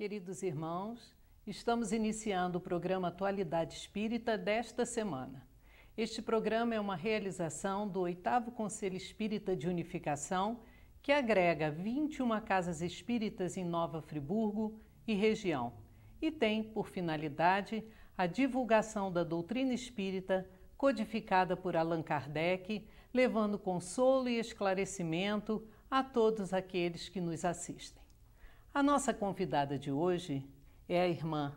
queridos irmãos, estamos iniciando o programa Atualidade Espírita desta semana. Este programa é uma realização do 8º Conselho Espírita de Unificação, que agrega 21 casas espíritas em Nova Friburgo e região, e tem por finalidade a divulgação da doutrina espírita codificada por Allan Kardec, levando consolo e esclarecimento a todos aqueles que nos assistem. A nossa convidada de hoje é a irmã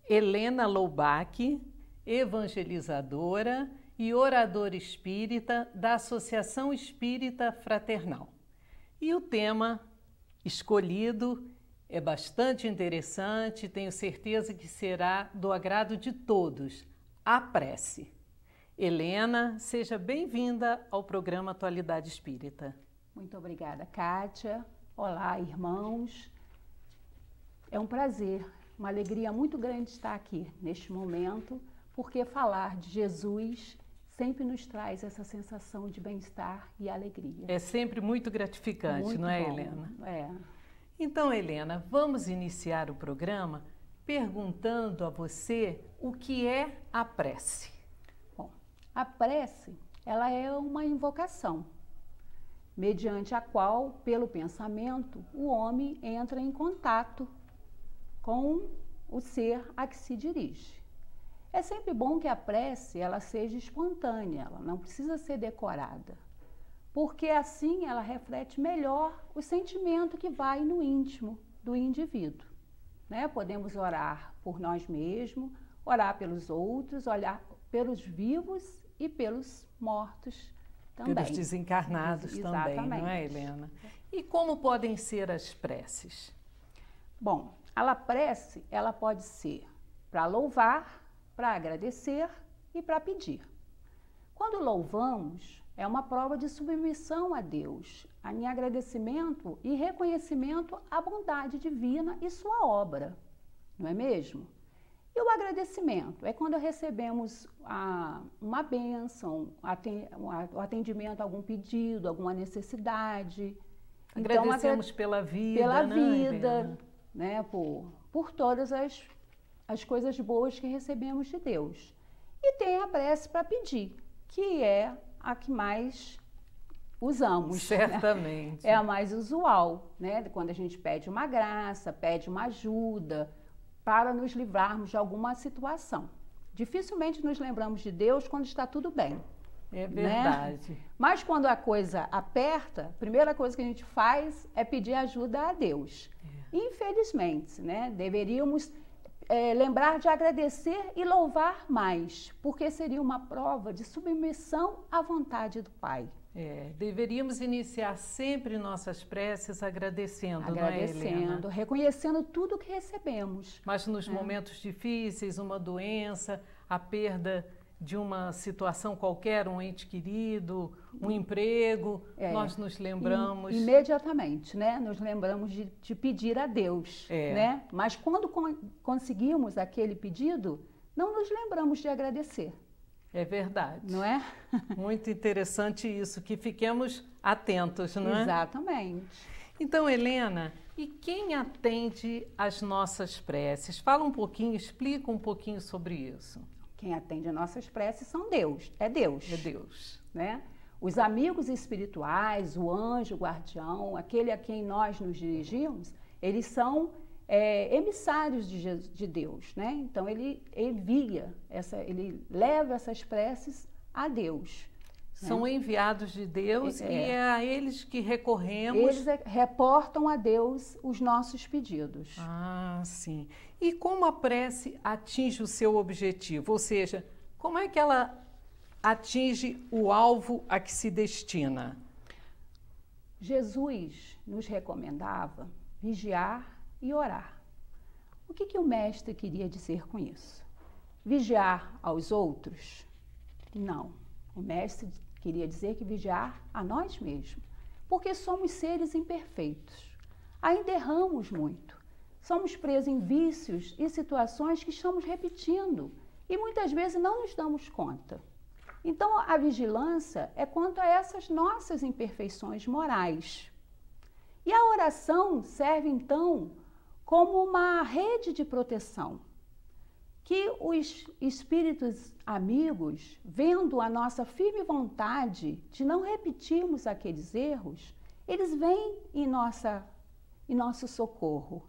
Helena Loubach, evangelizadora e oradora espírita da Associação Espírita Fraternal. E o tema escolhido é bastante interessante, tenho certeza que será do agrado de todos, a prece. Helena, seja bem-vinda ao programa Atualidade Espírita. Muito obrigada, Kátia. Olá, irmãos. É um prazer, uma alegria muito grande estar aqui neste momento, porque falar de Jesus sempre nos traz essa sensação de bem-estar e alegria. É sempre muito gratificante, Muito não é, bom. Helena? É. Então, Helena, vamos iniciar o programa perguntando a você o que é a prece. Bom, a prece, ela é uma invocação, mediante a qual, pelo pensamento, o homem entra em contato com o ser a que se dirige. É sempre bom que a prece ela seja espontânea, ela não precisa ser decorada, porque assim ela reflete melhor o sentimento que vai no íntimo do indivíduo, né? Podemos orar por nós mesmos, orar pelos outros, olhar pelos vivos e pelos mortos também. Pelos desencarnados também, não é, Helena? E como podem ser as preces? Bom, a prece, ela pode ser para louvar, para agradecer e para pedir. Quando louvamos, é uma prova de submissão a Deus, em agradecimento e reconhecimento à bondade divina e sua obra, não é mesmo? E o agradecimento é quando recebemos uma bênção, o atendimento a algum pedido, alguma necessidade. Agradecemos então, pela vida, né, por todas as coisas boas que recebemos de Deus. E tem a prece para pedir, que é a que mais usamos. Certamente. Né? É a mais usual, né? Quando a gente pede uma graça, pede uma ajuda para nos livrarmos de alguma situação. Dificilmente nos lembramos de Deus quando está tudo bem. É verdade. Né? Mas quando a coisa aperta, a primeira coisa que a gente faz é pedir ajuda a Deus. Infelizmente, né? Deveríamos lembrar de agradecer e louvar mais, porque seria uma prova de submissão à vontade do Pai. Deveríamos iniciar sempre nossas preces agradecendo, não é, Helena? Agradecendo, reconhecendo tudo que recebemos. Mas nos momentos difíceis, uma doença, a perda de uma situação qualquer, um ente querido, um emprego, nós nos lembramos... Imediatamente, né? Nos lembramos de pedir a Deus, né? Mas quando conseguimos aquele pedido, não nos lembramos de agradecer. É verdade. Não é? Muito interessante isso, que fiquemos atentos, não é? Exatamente. Então, Helena, e quem atende às nossas preces? Fala um pouquinho, explica um pouquinho sobre isso. Quem atende às nossas preces são Deus, é Deus. É Deus. Né? Os amigos espirituais, o anjo guardião, aquele a quem nós nos dirigimos, eles são emissários de Deus, né? Então ele ele leva essas preces a Deus. São enviados de Deus e é a eles que recorremos. Eles reportam a Deus os nossos pedidos. Ah, sim. E como a prece atinge o seu objetivo? Ou seja, como é que ela atinge o alvo a que se destina? Jesus nos recomendava vigiar e orar. O que o mestre queria dizer com isso? Vigiar aos outros? Não. O mestre queria dizer que vigiar a nós mesmos, porque somos seres imperfeitos. Ainda erramos muito. Somos presos em vícios e situações que estamos repetindo e muitas vezes não nos damos conta. Então, a vigilância é quanto a essas nossas imperfeições morais. E a oração serve, então, como uma rede de proteção, que os espíritos amigos, vendo a nossa firme vontade de não repetirmos aqueles erros, eles vêm em nosso socorro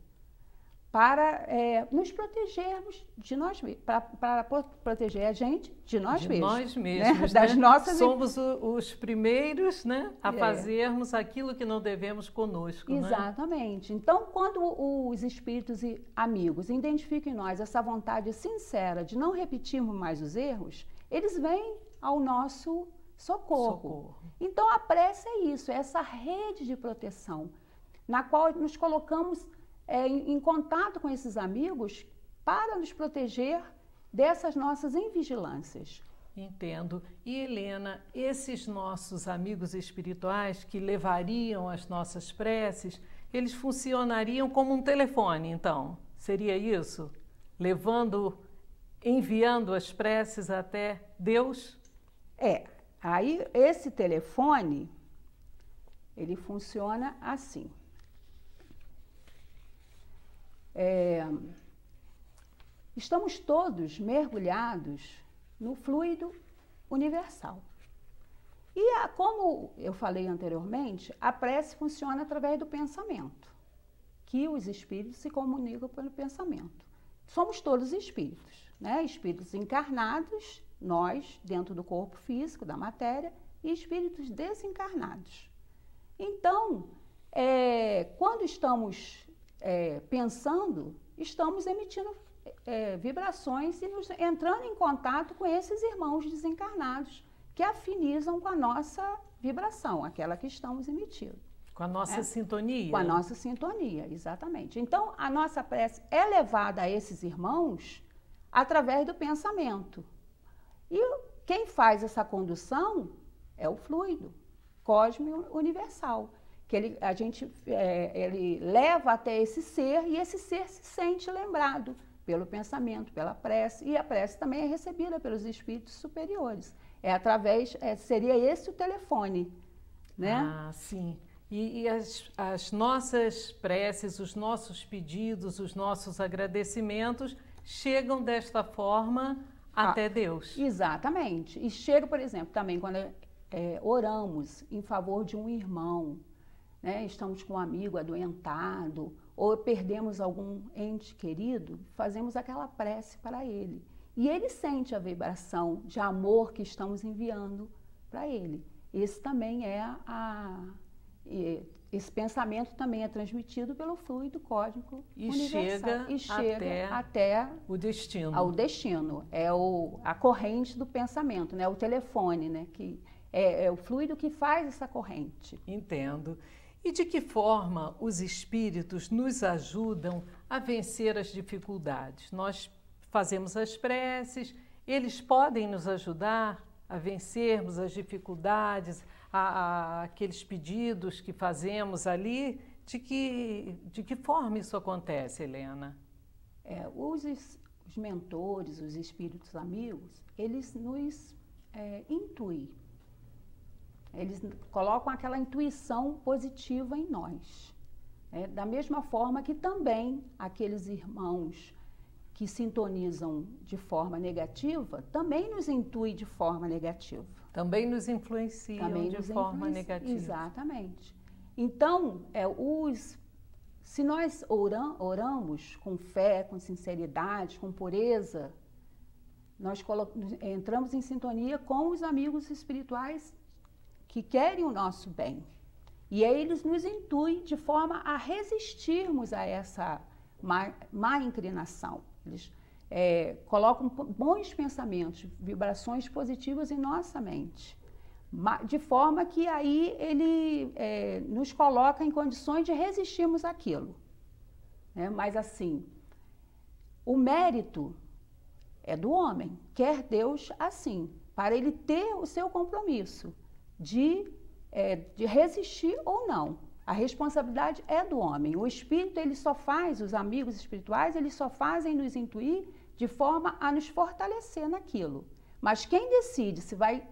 para nos protegermos de nós mesmos, para proteger a gente de nós mesmos. Nós mesmos, né? Das nossas... Somos os primeiros, né, a fazermos aquilo que não devemos conosco. Exatamente. Né? Então, quando os espíritos amigos identificam em nós essa vontade sincera de não repetirmos mais os erros, eles vêm ao nosso socorro. Então, a prece é isso, é essa rede de proteção, na qual nos colocamos em contato com esses amigos para nos proteger dessas nossas invigilâncias. Entendo. E Helena, esses nossos amigos espirituais que levariam as nossas preces, eles funcionariam como um telefone, então? Seria isso? Enviando as preces até Deus? Aí esse telefone, ele funciona assim. Estamos todos mergulhados no fluido universal. E como eu falei anteriormente, a prece funciona através do pensamento, que os espíritos se comunicam pelo pensamento. Somos todos espíritos, né? Espíritos encarnados, nós, dentro do corpo físico, da matéria, e espíritos desencarnados. Então, quando estamos pensando, estamos emitindo vibrações e entrando em contato com esses irmãos desencarnados que afinizam com a nossa vibração, aquela que estamos emitindo. Com a nossa sintonia? Com a nossa sintonia, exatamente. Então, a nossa prece é levada a esses irmãos através do pensamento. E quem faz essa condução é o fluido cósmico universal, que ele leva até esse ser e esse ser se sente lembrado pelo pensamento, pela prece, e a prece também é recebida pelos espíritos superiores. Seria esse o telefone, né? Ah, sim. E as nossas preces, os nossos pedidos, os nossos agradecimentos chegam desta forma até Deus. Exatamente. E chega, por exemplo, também quando oramos em favor de um irmão, né? Estamos com um amigo adoentado, ou perdemos algum ente querido, fazemos aquela prece para ele. E ele sente a vibração de amor que estamos enviando para ele. Esse também esse pensamento também é transmitido pelo fluido cósmico universal. E chega até o destino. Ao destino. É a corrente do pensamento, né? O telefone, né? Que é o fluido que faz essa corrente. Entendo. E de que forma os espíritos nos ajudam a vencer as dificuldades? Nós fazemos as preces, eles podem nos ajudar a vencermos as dificuldades, aqueles pedidos que fazemos ali. De que forma isso acontece, Helena? Os mentores, os espíritos amigos, eles nos intuem. Eles colocam aquela intuição positiva em nós. Da mesma forma que também aqueles irmãos que sintonizam de forma negativa, também nos intuem de forma negativa. Também nos influenciam forma negativa. Exatamente. Então, se nós oramos com fé, com sinceridade, com pureza, nós entramos em sintonia com os amigos espirituais que querem o nosso bem. E aí eles nos intuem de forma a resistirmos a essa má inclinação. Eles colocam bons pensamentos, vibrações positivas em nossa mente, de forma que aí ele nos coloca em condições de resistirmos àquilo. Mas assim, o mérito é do homem, quer Deus assim, para ele ter o seu compromisso de resistir ou não. A responsabilidade é do homem. O espírito, os amigos espirituais, eles só fazem nos intuir de forma a nos fortalecer naquilo. Mas quem decide se vai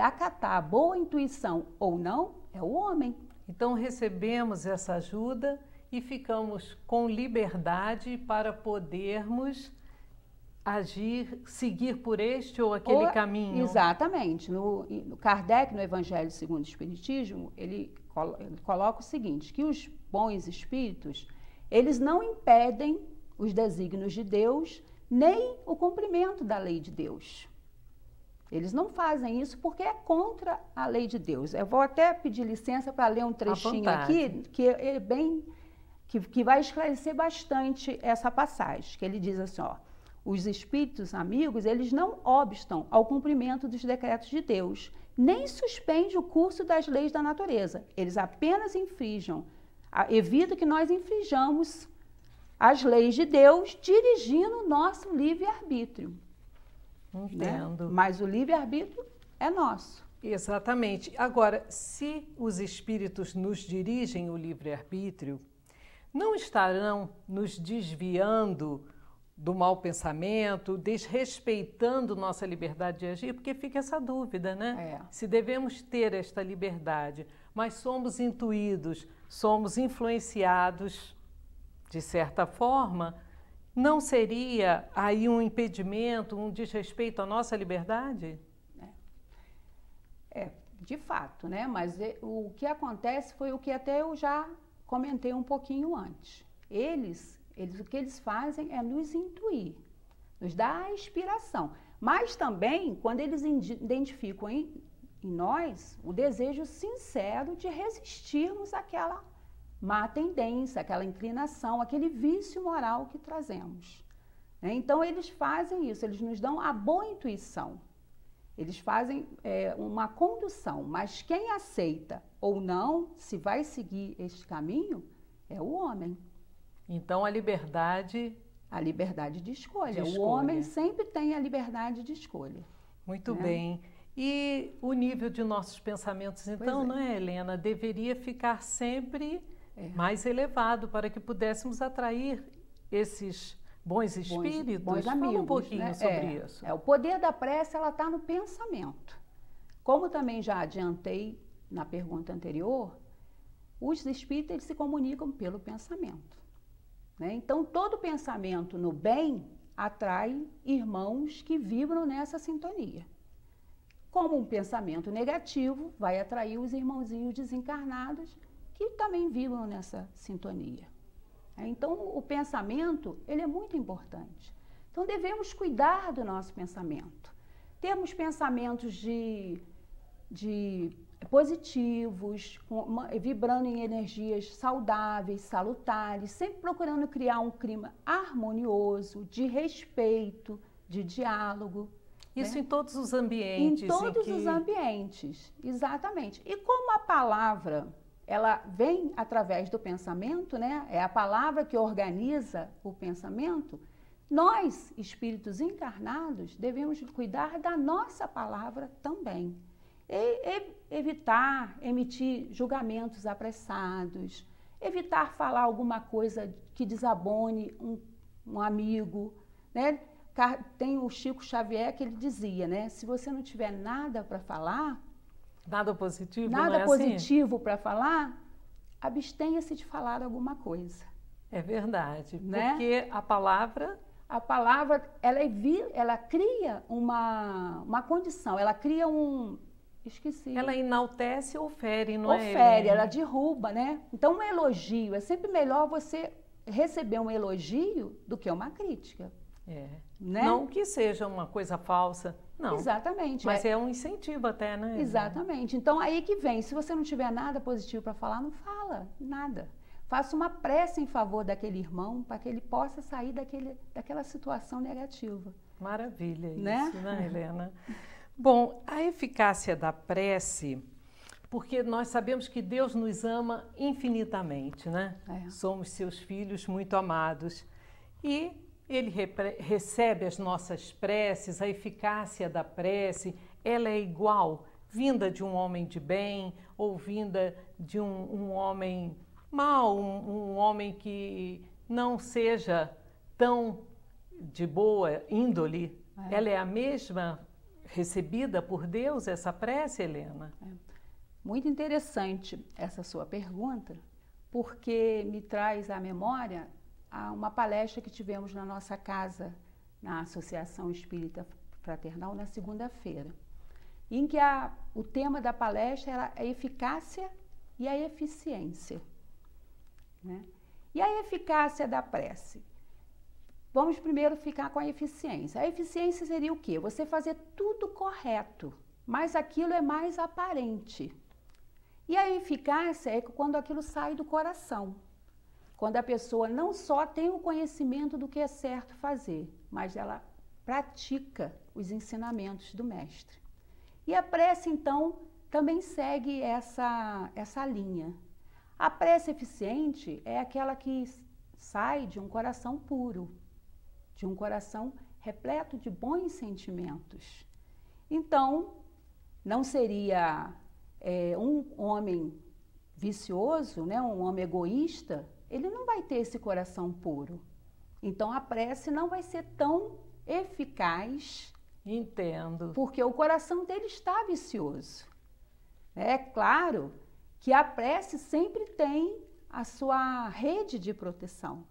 acatar a boa intuição ou não, é o homem. Então recebemos essa ajuda e ficamos com liberdade para podermos agir, seguir por este ou aquele caminho. Exatamente. No Kardec, no Evangelho segundo o Espiritismo, ele coloca o seguinte, que os bons espíritos, eles não impedem os desígnios de Deus, nem o cumprimento da lei de Deus. Eles não fazem isso porque é contra a lei de Deus. Eu vou até pedir licença para ler um trechinho aqui, que é bem, que vai esclarecer bastante essa passagem, que ele diz assim, ó, os espíritos amigos, eles não obstam ao cumprimento dos decretos de Deus, nem suspendem o curso das leis da natureza. Eles apenas evitam que nós infringamos as leis de Deus, dirigindo o nosso livre-arbítrio. Entendo. Né? Mas o livre-arbítrio é nosso. Exatamente. Agora, se os espíritos nos dirigem o livre-arbítrio, não estarão nos desviando do mau pensamento, desrespeitando nossa liberdade de agir? Porque fica essa dúvida, né? Se devemos ter esta liberdade, mas somos intuídos, somos influenciados, de certa forma, não seria aí um impedimento, um desrespeito à nossa liberdade? De fato, né? Mas o que acontece foi o que até eu já comentei um pouquinho antes. O que eles fazem é nos intuir, nos dar a inspiração. Mas também, quando eles identificam em nós o desejo sincero de resistirmos àquela má tendência, aquela inclinação, aquele vício moral que trazemos. Então, eles fazem isso, eles nos dão a boa intuição. Eles fazem uma condução, mas quem aceita ou não, se vai seguir este caminho, é o homem. Então, a liberdade... A liberdade de escolha. O homem sempre tem a liberdade de escolha. Muito bem. E o nível de nossos pensamentos, então, não é, Helena? Deveria ficar sempre mais elevado para que pudéssemos atrair esses bons espíritos. Bons amigos. Fala um pouquinho sobre isso. O poder da prece, ela está no pensamento. Como também já adiantei na pergunta anterior, os espíritos eles se comunicam pelo pensamento. Então, todo pensamento no bem atrai irmãos que vibram nessa sintonia. Como um pensamento negativo vai atrair os irmãozinhos desencarnados que também vibram nessa sintonia. Então, o pensamento, ele é muito importante. Então, devemos cuidar do nosso pensamento. Termos pensamentos positivos, vibrando em energias saudáveis, salutares, sempre procurando criar um clima harmonioso, de respeito, de diálogo. Isso em todos os ambientes. Em todos os ambientes, exatamente. E como a palavra, ela vem através do pensamento, né? É a palavra que organiza o pensamento, nós, espíritos encarnados, devemos cuidar da nossa palavra também. Evitar emitir julgamentos apressados, evitar falar alguma coisa que desabone um amigo, né? Tem o Chico Xavier que ele dizia, né? Se você não tiver nada para falar, nada positivo, nada positivo para falar, abstenha-se de falar alguma coisa. É verdade, né? Porque a palavra, ela cria uma condição, ela cria esqueci. Ela enaltece ou fere, não é? Ofere, ela derruba, né? Então, um elogio, é sempre melhor você receber um elogio do que uma crítica. Né? Não que seja uma coisa falsa, não. Exatamente. Mas é um incentivo até, né? Exatamente. Então, aí que vem, se você não tiver nada positivo para falar, não fala nada. Faça uma prece em favor daquele irmão, para que ele possa sair daquela situação negativa. Maravilha isso, né, Helena? Bom, a eficácia da prece, porque nós sabemos que Deus nos ama infinitamente, né? Somos seus filhos muito amados. E Ele recebe as nossas preces, a eficácia da prece, ela é igual, vinda de um homem de bem ou vinda de um homem mau, um homem que não seja tão de boa índole. Ela é a mesma recebida por Deus, essa prece, Helena? Muito interessante essa sua pergunta, porque me traz à memória uma palestra que tivemos na nossa casa, na Associação Espírita Fraternal, na segunda-feira, em que o tema da palestra era a eficácia e a eficiência, né? E a eficácia da prece? Vamos primeiro ficar com a eficiência. A eficiência seria o quê? Você fazer tudo correto, mas aquilo é mais aparente. E a eficácia é quando aquilo sai do coração. Quando a pessoa não só tem o conhecimento do que é certo fazer, mas ela pratica os ensinamentos do mestre. E a prece, então, também segue essa linha. A prece eficiente é aquela que sai de um coração puro, de um coração repleto de bons sentimentos. Então, não seria um homem vicioso, né, um homem egoísta, ele não vai ter esse coração puro. Então, a prece não vai ser tão eficaz. Entendo. Porque o coração dele está vicioso. É claro que a prece sempre tem a sua rede de proteção.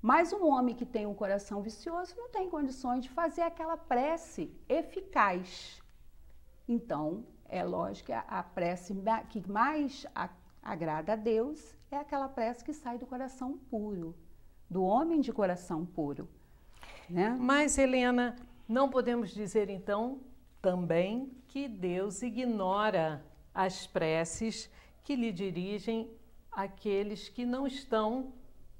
Mas um homem que tem um coração vicioso não tem condições de fazer aquela prece eficaz. Então, é lógico que a prece que mais agrada a Deus é aquela prece que sai do coração puro, do homem de coração puro, né? Mas, Helena, não podemos dizer, então, também que Deus ignora as preces que lhe dirigem aqueles que não estão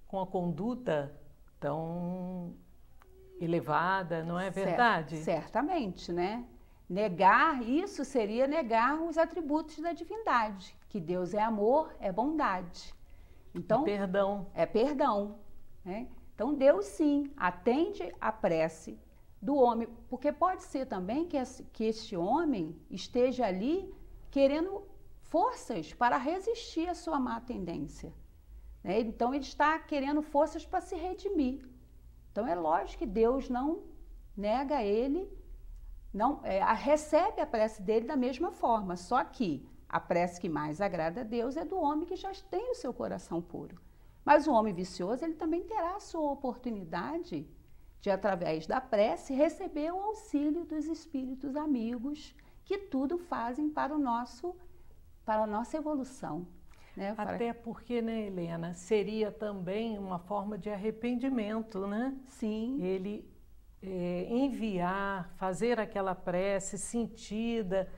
com a conduta tão elevada, não é verdade? Certamente, né? Negar isso seria negar os atributos da divindade, que Deus é amor, é bondade. Então, perdão. É perdão, né? Então, Deus sim atende a prece do homem, porque pode ser também que este homem esteja ali querendo forças para resistir à sua má tendência, né? Então, ele está querendo forças para se redimir. Então, é lógico que Deus não nega a ele, não recebe a prece dele da mesma forma, só que a prece que mais agrada a Deus é do homem que já tem o seu coração puro. Mas o homem vicioso, ele também terá a sua oportunidade de, através da prece, receber o auxílio dos espíritos amigos, que tudo fazem para a nossa evolução, né? Até porque, né, Helena, seria também uma forma de arrependimento, né? Sim. Ele enviar, fazer aquela prece sentida,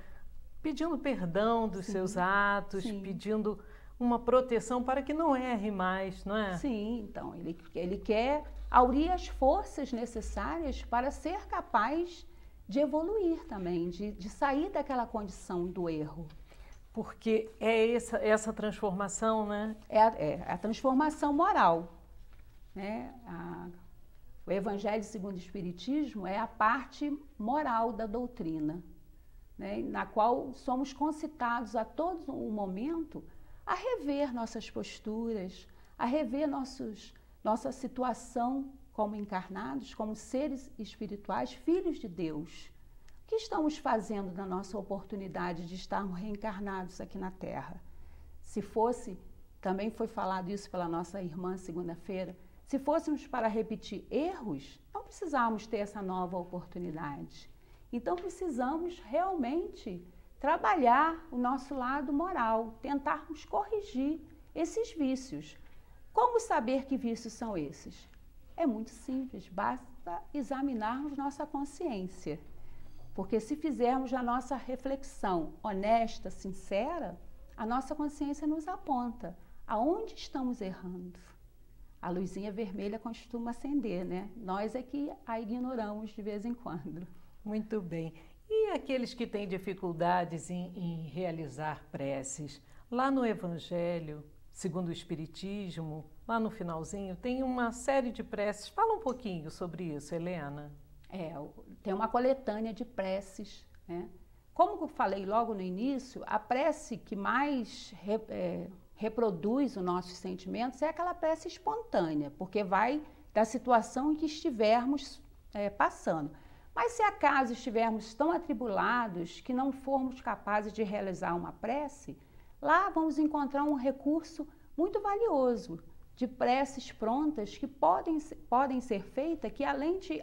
pedindo perdão dos seus atos, pedindo uma proteção para que não erre mais, não é? Sim, então, ele quer aurir as forças necessárias para ser capaz de evoluir também, de sair daquela condição do erro. Porque é essa transformação, né? É a transformação moral, né? O Evangelho segundo o Espiritismo é a parte moral da doutrina, né? Na qual somos concitados a todo o momento a rever nossas posturas, a rever nossa situação como encarnados, como seres espirituais, filhos de Deus. O que estamos fazendo na nossa oportunidade de estarmos reencarnados aqui na Terra? Se fosse, também foi falado isso pela nossa irmã segunda-feira, se fôssemos para repetir erros, não precisávamos ter essa nova oportunidade. Então, precisamos realmente trabalhar o nosso lado moral, tentarmos corrigir esses vícios. Como saber que vícios são esses? É muito simples, basta examinarmos nossa consciência. Porque se fizermos a nossa reflexão honesta, sincera, a nossa consciência nos aponta aonde estamos errando. A luzinha vermelha costuma acender, né? Nós é que a ignoramos de vez em quando. Muito bem. E aqueles que têm dificuldades em realizar preces? Lá no Evangelho, segundo o Espiritismo, lá no finalzinho, tem uma série de preces. Fala um pouquinho sobre isso, Helena. Tem uma coletânea de preces, né? Como eu falei logo no início, a prece que mais reproduz os nossos sentimentos é aquela prece espontânea, porque vai da situação em que estivermos passando. Mas se acaso estivermos tão atribulados que não formos capazes de realizar uma prece, lá vamos encontrar um recurso muito valioso, de preces prontas que podem ser feitas, que além de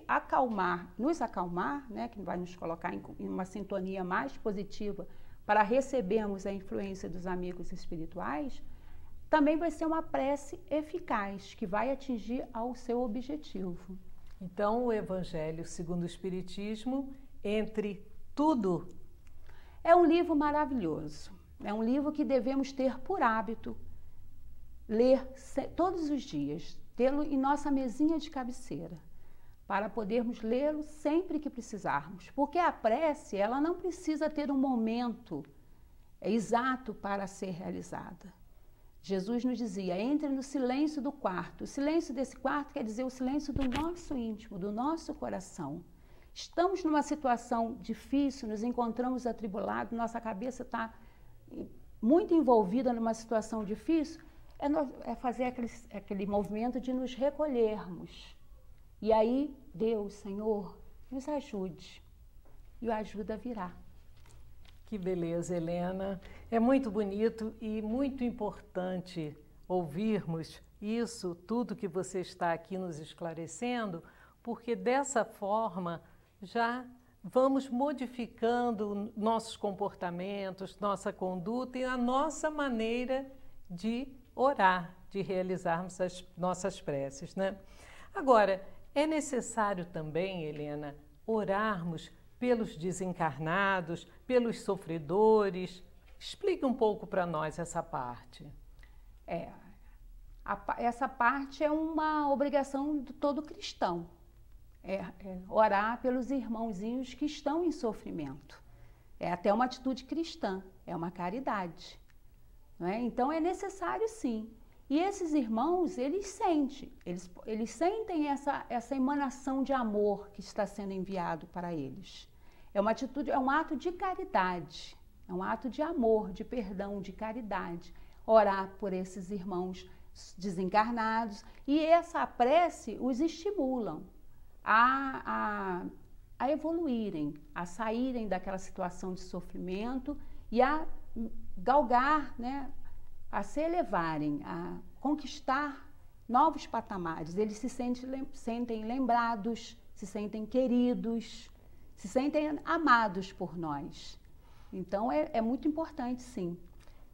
nos acalmar, né, que vai nos colocar em uma sintonia mais positiva para recebermos a influência dos amigos espirituais, também vai ser uma prece eficaz, que vai atingir ao seu objetivo. Então, o Evangelho segundo o Espiritismo, entre tudo. É um livro maravilhoso. É um livro que devemos ter por hábito ler todos os dias, tê-lo em nossa mesinha de cabeceira, para podermos lê-lo sempre que precisarmos. Porque a prece, ela não precisa ter um momento exato para ser realizada. Jesus nos dizia, entre no silêncio do quarto. O silêncio desse quarto quer dizer o silêncio do nosso íntimo, do nosso coração. Estamos numa situação difícil, nos encontramos atribulados, nossa cabeça está muito envolvida numa situação difícil, é fazer aquele movimento de nos recolhermos. E aí, Deus, Senhor, nos ajude. E a ajuda virá. Que beleza, Helena. É muito bonito e muito importante ouvirmos isso, tudo que você está aqui nos esclarecendo, porque dessa forma já vamos modificando nossos comportamentos, nossa conduta e a nossa maneira de orar, de realizarmos as nossas preces, né? Agora, é necessário também, Helena, orarmos pelos desencarnados, pelos sofredores. Explique um pouco para nós essa parte. Essa parte é uma obrigação de todo cristão. Orar pelos irmãozinhos que estão em sofrimento. É até uma atitude cristã, é uma caridade. Não é? Então é necessário sim. E esses irmãos, eles sentem essa emanação de amor que está sendo enviado para eles. É uma atitude, é um ato de caridade, é um ato de amor, de perdão, de caridade. Orar por esses irmãos desencarnados. E essa prece os estimulam a evoluírem, a saírem daquela situação de sofrimento e a galgar, né, a se elevarem, a conquistar novos patamares. Eles se sentem lembrados, se sentem queridos, se sentem amados por nós. Então, é muito importante, sim.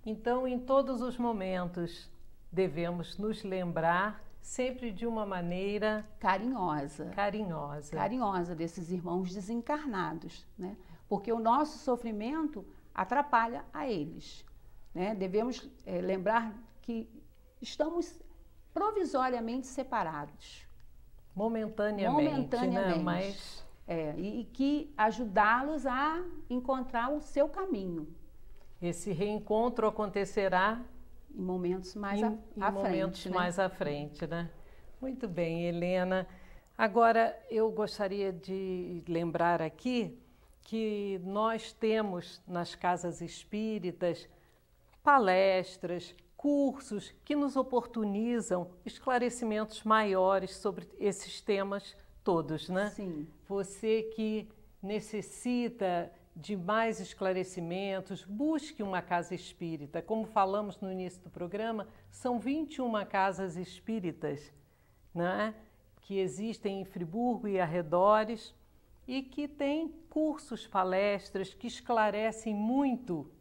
Então, em todos os momentos, devemos nos lembrar sempre de uma maneira carinhosa. Carinhosa desses irmãos desencarnados, né? Porque o nosso sofrimento atrapalha a eles, né? Devemos lembrar que estamos provisoriamente separados. Momentaneamente. Né? Mas... e que ajudá-los a encontrar o seu caminho. Esse reencontro acontecerá em momentos mais mais à frente, né? Muito bem, Helena. Agora, eu gostaria de lembrar aqui que nós temos nas casas espíritas palestras, cursos que nos oportunizam esclarecimentos maiores sobre esses temas todos, né? Sim. Você que necessita de mais esclarecimentos, busque uma casa espírita. Como falamos no início do programa, são 21 casas espíritas, né, que existem em Friburgo e arredores e que têm cursos, palestras que esclarecem muito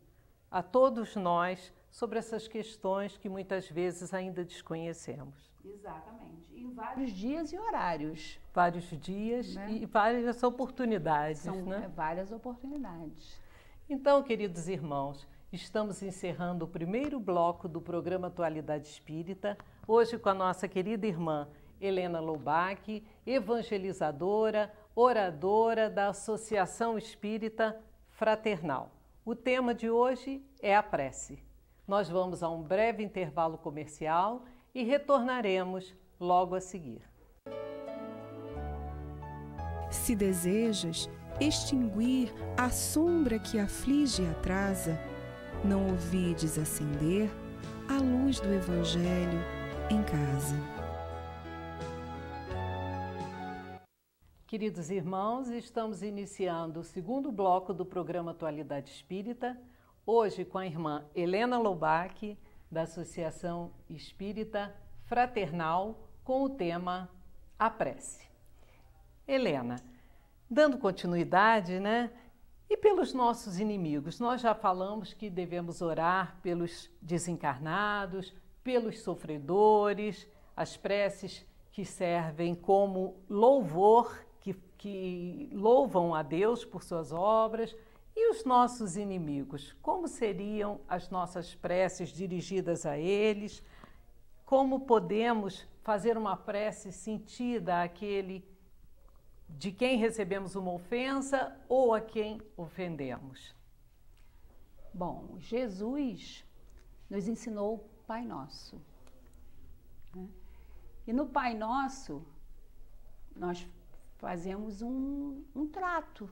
a todos nós sobre essas questões que muitas vezes ainda desconhecemos. Exatamente. Em vários dias e horários. Vários dias, né? E várias oportunidades. São, né? Várias oportunidades. Então, queridos irmãos, estamos encerrando o primeiro bloco do programa Atualidade Espírita, hoje com a nossa querida irmã Helena Loubach, evangelizadora, oradora da Associação Espírita Fraternal. O tema de hoje é a prece. Nós vamos a um breve intervalo comercial e retornaremos logo a seguir. Se desejas extinguir a sombra que aflige e atrasa, não ouvides acender a luz do Evangelho em casa. Queridos irmãos, estamos iniciando o segundo bloco do programa Atualidade Espírita, hoje com a irmã Helena Loubach, da Associação Espírita Fraternal com o tema A Prece. Helena, dando continuidade, né? E pelos nossos inimigos? Nós já falamos que devemos orar pelos desencarnados, pelos sofredores, as preces que servem como louvor, que louvam a Deus por suas obras. E os nossos inimigos? Como seriam as nossas preces dirigidas a eles? Como podemos fazer uma prece sentida àquele de quem recebemos uma ofensa ou a quem ofendemos? Bom, Jesus nos ensinou o Pai Nosso, né? E no Pai Nosso, nós fazemos um trato,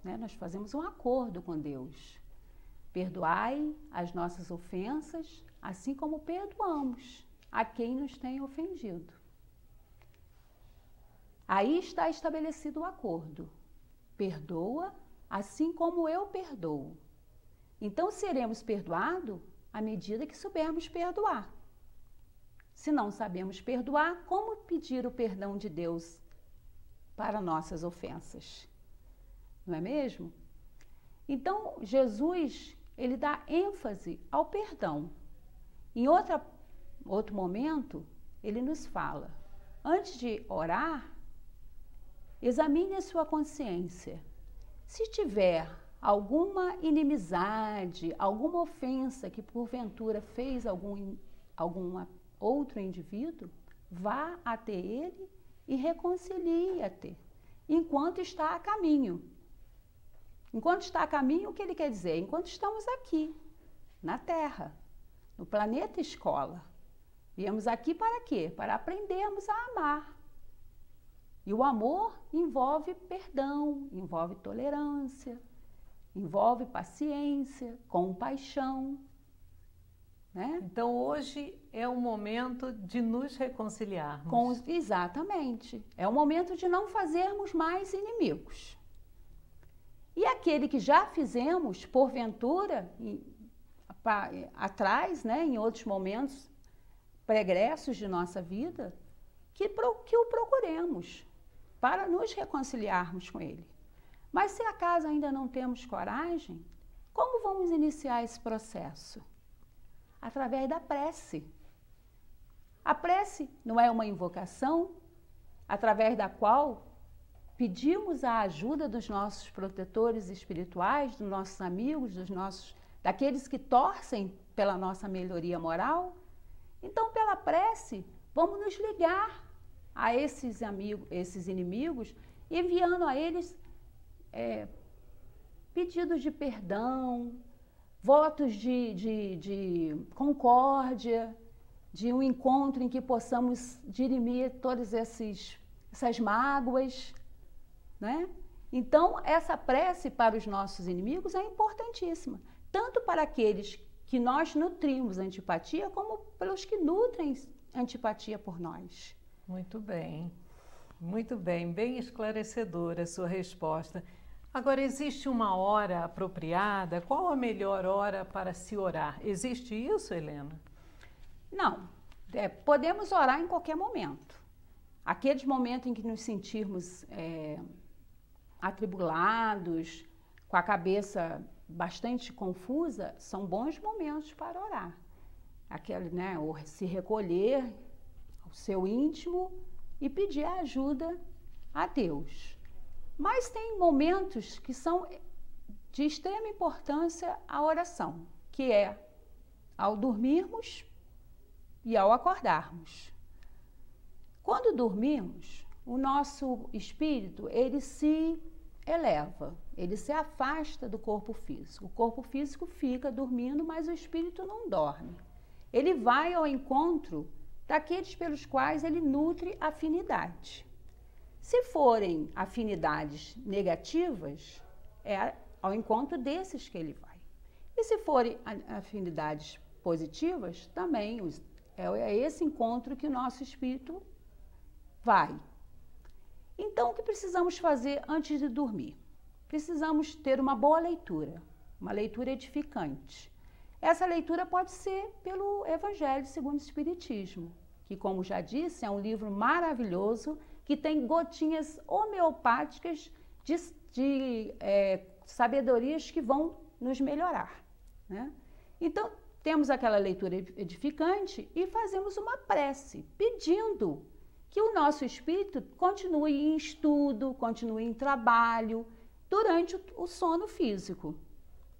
né? Nós fazemos um acordo com Deus. Perdoai as nossas ofensas, assim como perdoamos a quem nos tem ofendido. Aí está estabelecido o acordo. Perdoa, assim como eu perdoo. Então, seremos perdoados à medida que soubermos perdoar. Se não sabemos perdoar, como pedir o perdão de Deus para nossas ofensas? Não é mesmo? Então, Jesus, ele dá ênfase ao perdão. Em outro momento, ele nos fala, antes de orar, examine a sua consciência. Se tiver alguma inimizade, alguma ofensa que porventura fez algum outro indivíduo, vá até ele e reconcilie-te, enquanto está a caminho. Enquanto está a caminho, o que ele quer dizer? Enquanto estamos aqui, na Terra, no planeta escola. Viemos aqui para quê? Para aprendermos a amar. E o amor envolve perdão, envolve tolerância, envolve paciência, compaixão, né? Então, hoje é o momento de nos reconciliarmos. Exatamente. É o momento de não fazermos mais inimigos. E aquele que já fizemos, porventura, atrás, né, em outros momentos pregressos de nossa vida, que o procuremos para nos reconciliarmos com ele. Mas se acaso ainda não temos coragem, como vamos iniciar esse processo? Através da prece. A prece não é uma invocação através da qual pedimos a ajuda dos nossos protetores espirituais, dos nossos amigos, daqueles que torcem pela nossa melhoria moral? Então, pela prece, vamos nos ligar a esses inimigos, enviando a eles pedidos de perdão, votos de concórdia, de um encontro em que possamos dirimir todas essas mágoas, né? Então, essa prece para os nossos inimigos é importantíssima, tanto para aqueles que nós nutrimos antipatia, como pelos que nutrem antipatia por nós. Muito bem, bem esclarecedora a sua resposta. Agora, existe uma hora apropriada? Qual a melhor hora para se orar? Existe isso, Helena? Não, podemos orar em qualquer momento. Aqueles momentos em que nos sentirmos atribulados, com a cabeça bastante confusa, são bons momentos para orar. Ou se recolher ao seu íntimo e pedir ajuda a Deus. Mas tem momentos que são de extrema importância a oração, que é ao dormirmos e ao acordarmos. Quando dormimos, o nosso espírito, ele se eleva, ele se afasta do corpo físico. O corpo físico fica dormindo, mas o espírito não dorme. Ele vai ao encontro daqueles pelos quais ele nutre afinidade. Se forem afinidades negativas, é ao encontro desses que ele vai. E se forem afinidades positivas, também é esse encontro que o nosso espírito vai. Então, o que precisamos fazer antes de dormir? Precisamos ter uma boa leitura, uma leitura edificante. Essa leitura pode ser pelo Evangelho segundo o Espiritismo, que, como já disse, é um livro maravilhoso, que tem gotinhas homeopáticas de sabedorias que vão nos melhorar, né? Então, temos aquela leitura edificante e fazemos uma prece, pedindo que o nosso espírito continue em estudo, continue em trabalho, durante o sono físico,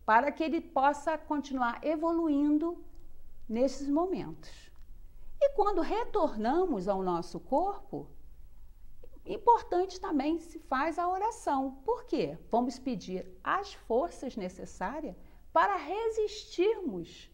para que ele possa continuar evoluindo nesses momentos. E quando retornamos ao nosso corpo, importante também se faz a oração. Por quê? Vamos pedir as forças necessárias para resistirmos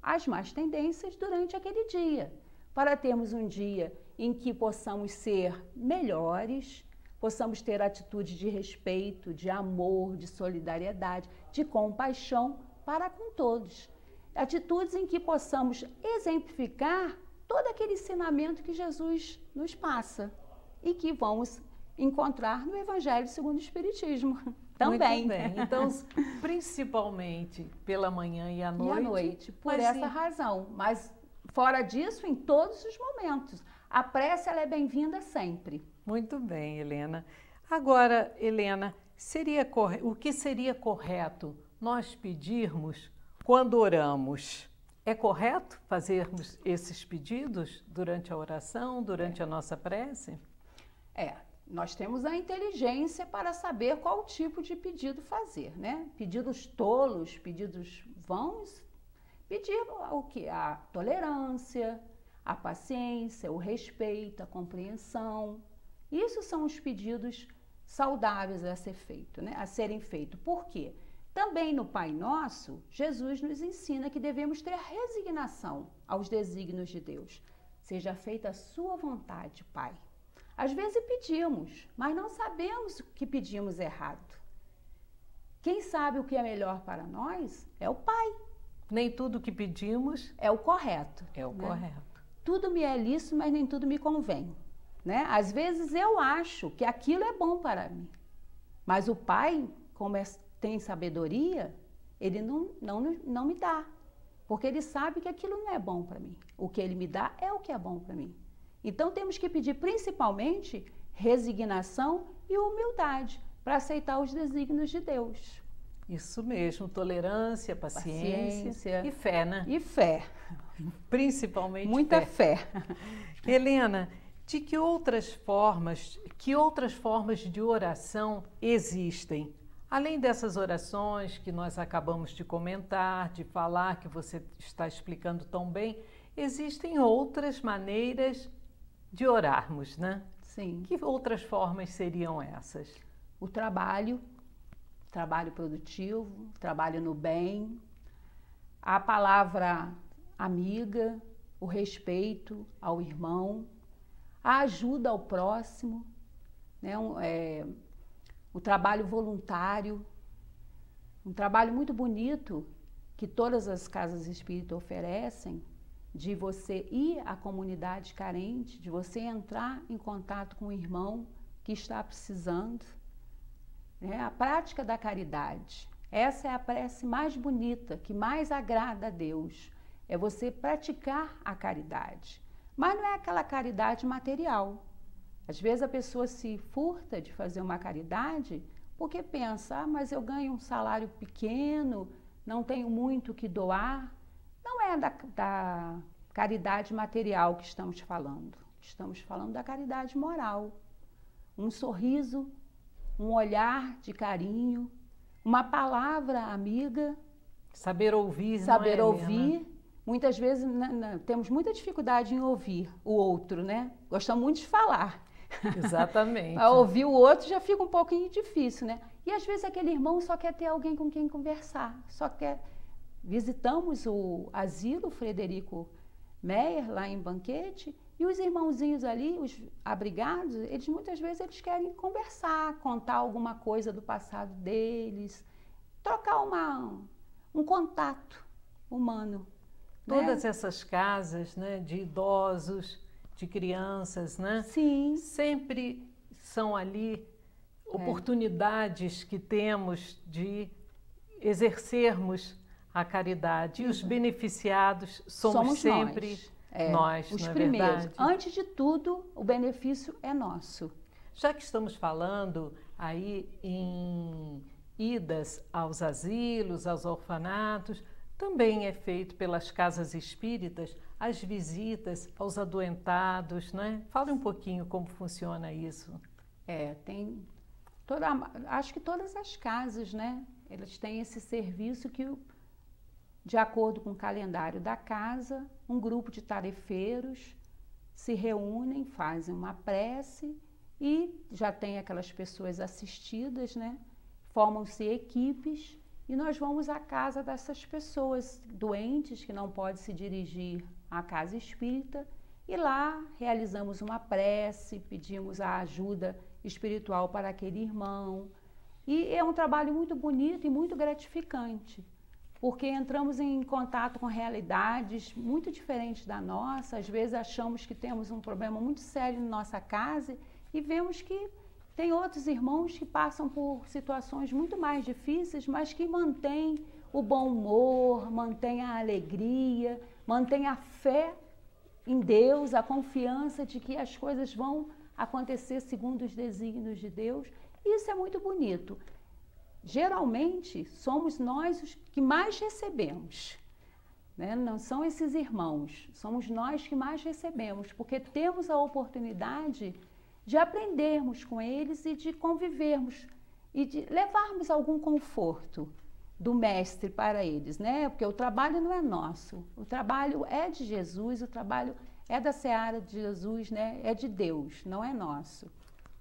às más tendências durante aquele dia, para termos um dia em que possamos ser melhores, possamos ter atitude de respeito, de amor, de solidariedade, de compaixão para com todos. Atitudes em que possamos exemplificar todo aquele ensinamento que Jesus nos passa e que vamos encontrar no Evangelho segundo o Espiritismo também. Muito bem. Então, principalmente pela manhã e à noite. E à noite, por essa razão. Mas, fora disso, em todos os momentos. A prece, ela é bem-vinda sempre. Muito bem, Helena. Agora, Helena, o que seria correto nós pedirmos quando oramos? É correto fazermos esses pedidos durante a oração, durante a nossa prece? Nós temos a inteligência para saber qual tipo de pedido fazer, né? Pedidos tolos, pedidos vãos, pedir o que? A tolerância, a paciência, o respeito, a compreensão. Isso são os pedidos saudáveis a ser feito, né? A serem feitos. Por quê? Também no Pai Nosso, Jesus nos ensina que devemos ter resignação aos desígnios de Deus. Seja feita a sua vontade, Pai. Às vezes pedimos, mas não sabemos que pedimos errado. Quem sabe o que é melhor para nós é o Pai. Nem tudo que pedimos é o correto. É o correto. Tudo me é lícito, mas nem tudo me convém, né? Às vezes eu acho que aquilo é bom para mim, mas o Pai, como tem sabedoria, ele não me dá, porque ele sabe que aquilo não é bom para mim. O que ele me dá é o que é bom para mim. Então, temos que pedir principalmente resignação e humildade para aceitar os desígnios de Deus. Isso mesmo, tolerância, paciência e fé, né? E fé. Principalmente muita fé. Helena, de que outras formas de oração existem? Além dessas orações que nós acabamos de comentar, de falar, que você está explicando tão bem, existem outras maneiras de orarmos, né? Sim. Que outras formas seriam essas? O trabalho produtivo, trabalho no bem, a palavra amiga, o respeito ao irmão, a ajuda ao próximo, né? O trabalho voluntário, um trabalho muito bonito que todas as casas espíritas oferecem, de você ir à comunidade carente, de você entrar em contato com o irmão que está precisando, né? A prática da caridade. Essa é a prece mais bonita, que mais agrada a Deus. É você praticar a caridade. Mas não é aquela caridade material. Às vezes a pessoa se furta de fazer uma caridade porque pensa, mas eu ganho um salário pequeno, não tenho muito o que doar. Não é da caridade material que estamos falando. Estamos falando da caridade moral. Um sorriso, um olhar de carinho, uma palavra amiga. Saber ouvir, Saber não é, ouvir. Helena? Muitas vezes temos muita dificuldade em ouvir o outro, né? Gostamos muito de falar. Exatamente. A ouvir o outro já fica um pouquinho difícil, né? E às vezes aquele irmão só quer ter alguém com quem conversar, só quer... Visitamos o asilo Frederico Meyer, lá em Banquete, e os irmãozinhos ali, os abrigados, muitas vezes eles querem conversar, contar alguma coisa do passado deles, trocar um contato humano. Todas né? essas casas, né, de idosos, de crianças, né? Sim. Sempre são ali oportunidades que temos de exercermos a caridade. E os beneficiados somos sempre nós, os não é primeiros. verdade? Antes de tudo, o benefício é nosso. Já que estamos falando aí em idas aos asilos, aos orfanatos, também é feito pelas casas espíritas as visitas aos adoentados, né? Fale um pouquinho como funciona isso. Tem acho que todas as casas, né? Elas têm esse serviço que, de acordo com o calendário da casa, um grupo de tarefeiros se reúnem, fazem uma prece e já tem aquelas pessoas assistidas, né? Formam-se equipes e nós vamos à casa dessas pessoas doentes que não podem se dirigir à casa espírita e lá realizamos uma prece, pedimos a ajuda espiritual para aquele irmão. E é um trabalho muito bonito e muito gratificante, porque entramos em contato com realidades muito diferentes da nossa. Às vezes achamos que temos um problema muito sério na nossa casa e vemos que tem outros irmãos que passam por situações muito mais difíceis, mas que mantêm o bom humor, mantêm a alegria, mantêm a fé em Deus, a confiança de que as coisas vão acontecer segundo os desígnios de Deus. Isso é muito bonito. Geralmente, somos nós os que mais recebemos, né? Não são esses irmãos, somos nós que mais recebemos, porque temos a oportunidade de aprendermos com eles e de convivermos e de levarmos algum conforto do Mestre para eles, né? Porque o trabalho não é nosso, o trabalho é de Jesus, o trabalho é da seara de Jesus, né? É de Deus, não é nosso.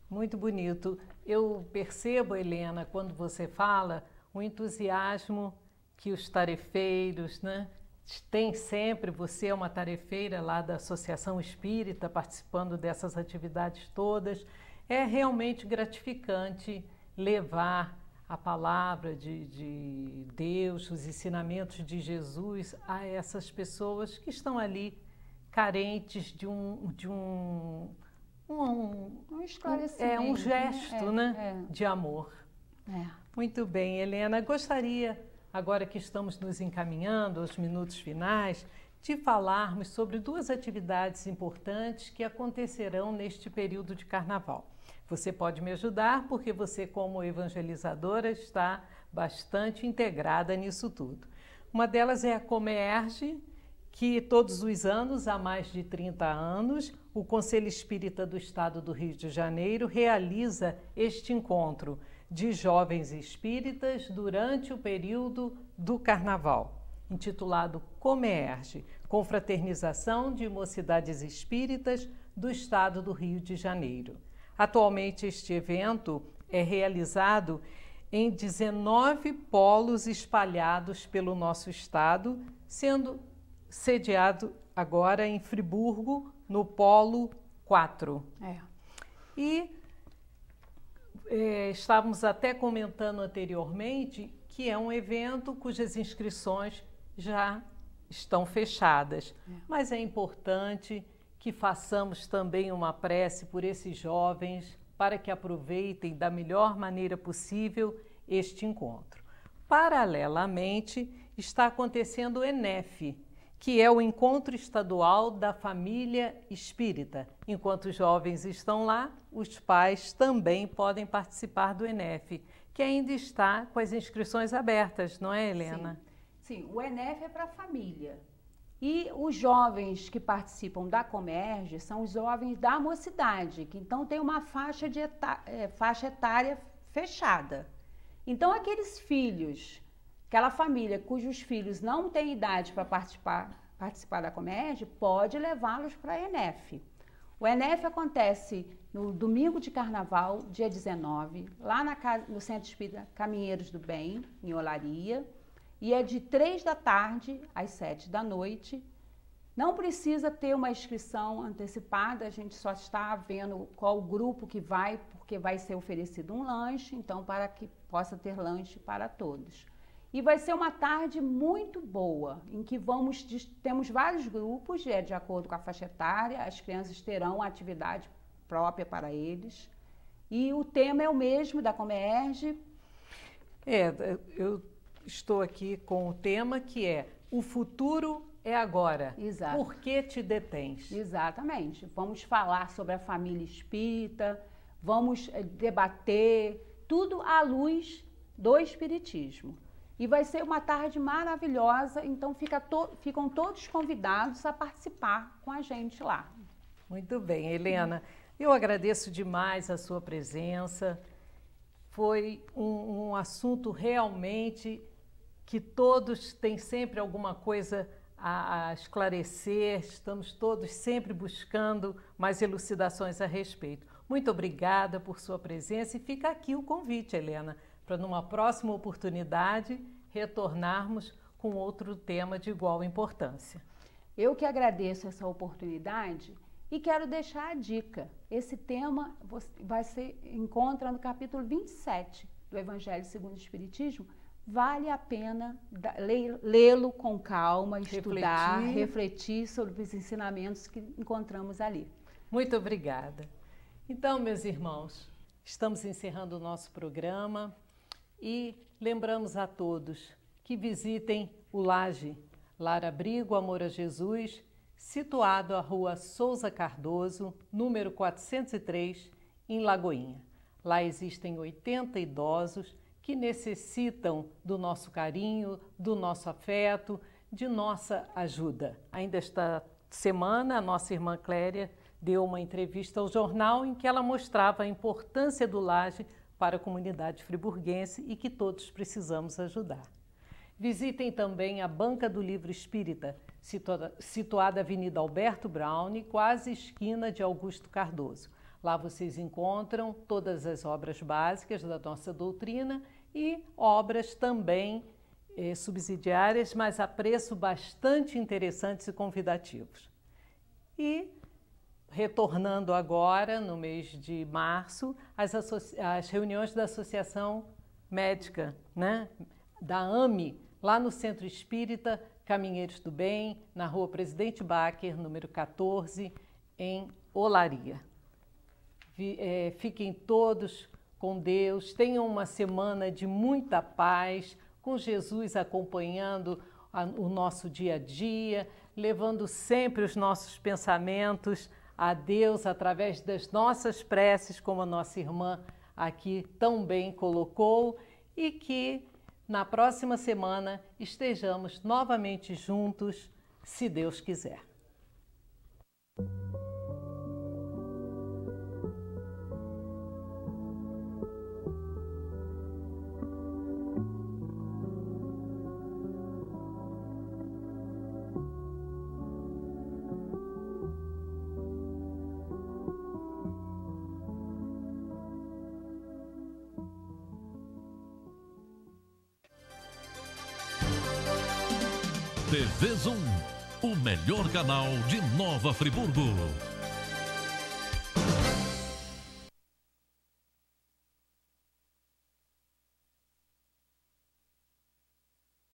Muito bonito. Eu percebo, Helena, quando você fala, o entusiasmo que os tarefeiros, né? Tem sempre, você é uma tarefeira lá da Associação Espírita, participando dessas atividades todas. É realmente gratificante levar a palavra de Deus, os ensinamentos de Jesus a essas pessoas que estão ali carentes de um esclarecimento, um gesto, né? De amor. Muito bem, Helena. Gostaria, agora que estamos nos encaminhando aos minutos finais, de falarmos sobre duas atividades importantes que acontecerão neste período de carnaval. Você pode me ajudar porque você, como evangelizadora, está bastante integrada nisso tudo. Uma delas é a Comerge, que todos os anos, há mais de 30 anos, o Conselho Espírita do Estado do Rio de Janeiro realiza este encontro de jovens espíritas durante o período do Carnaval, intitulado Comerge, Confraternização de Mocidades Espíritas do Estado do Rio de Janeiro. Atualmente, este evento é realizado em 19 polos espalhados pelo nosso estado, sendo sediado agora em Friburgo, no Polo 4. E estávamos até comentando anteriormente que é um evento cujas inscrições já estão fechadas. Mas é importante que façamos também uma prece por esses jovens para que aproveitem da melhor maneira possível este encontro. Paralelamente, está acontecendo o ENEF, que é o Encontro Estadual da Família Espírita. Enquanto os jovens estão lá, os pais também podem participar do ENEF, que ainda está com as inscrições abertas, não é, Helena? Sim, o ENEF é para a família. E os jovens que participam da Comerge são os jovens da mocidade, que então tem uma faixa etária fechada. Então, aqueles filhos, aquela família cujos filhos não têm idade para participar da Comerge, pode levá-los para a ENEF. O ENEF acontece no domingo de carnaval, dia 19, lá no Centro Espírita Caminheiros do Bem, em Olaria, e é de 3 da tarde às 7 da noite. Não precisa ter uma inscrição antecipada, a gente só está vendo qual grupo que vai, porque vai ser oferecido um lanche, então para que possa ter lanche para todos. E vai ser uma tarde muito boa, em que temos vários grupos, de acordo com a faixa etária, as crianças terão uma atividade própria para eles. E o tema é o mesmo da Comerge. Eu estou aqui com o tema que é o futuro é agora. Exato. Por que te detens? Exatamente. Vamos falar sobre a família espírita, vamos debater tudo à luz do espiritismo. E vai ser uma tarde maravilhosa, então ficam todos convidados a participar com a gente lá. Muito bem, Helena. Eu agradeço demais a sua presença. Foi um assunto realmente que todos têm sempre alguma coisa a esclarecer. Estamos todos sempre buscando mais elucidações a respeito. Muito obrigada por sua presença e fica aqui o convite, Helena, para numa próxima oportunidade retornarmos com outro tema de igual importância. Eu que agradeço essa oportunidade e quero deixar a dica. Esse tema encontra no capítulo 27 do Evangelho segundo o Espiritismo. Vale a pena lê-lo com calma, estudar, refletir sobre os ensinamentos que encontramos ali. Muito obrigada. Então, meus irmãos, estamos encerrando o nosso programa e lembramos a todos que visitem o Laje, Lar Abrigo Amor a Jesus, situado à Rua Souza Cardoso, número 403, em Lagoinha. Lá existem 80 idosos que necessitam do nosso carinho, do nosso afeto, de nossa ajuda. Ainda esta semana, a nossa irmã Cléria deu uma entrevista ao jornal em que ela mostrava a importância do Laje para a comunidade friburguense e que todos precisamos ajudar. Visitem também a Banca do Livro Espírita, situada na Avenida Alberto Browne, quase esquina de Augusto Cardoso. Lá vocês encontram todas as obras básicas da nossa doutrina e obras também subsidiárias, mas a preço bastante interessantes e convidativos. E retornando agora, no mês de março, as reuniões da Associação Médica, né, da AME, lá no Centro Espírita Caminheiros do Bem, na Rua Presidente Bacher, número 14, em Olaria. Fiquem todos com Deus, tenham uma semana de muita paz, com Jesus acompanhando o nosso dia a dia, levando sempre os nossos pensamentos a Deus através das nossas preces, como a nossa irmã aqui tão bem colocou, e que na próxima semana estejamos novamente juntos, se Deus quiser. TV Zoom, o melhor canal de Nova Friburgo.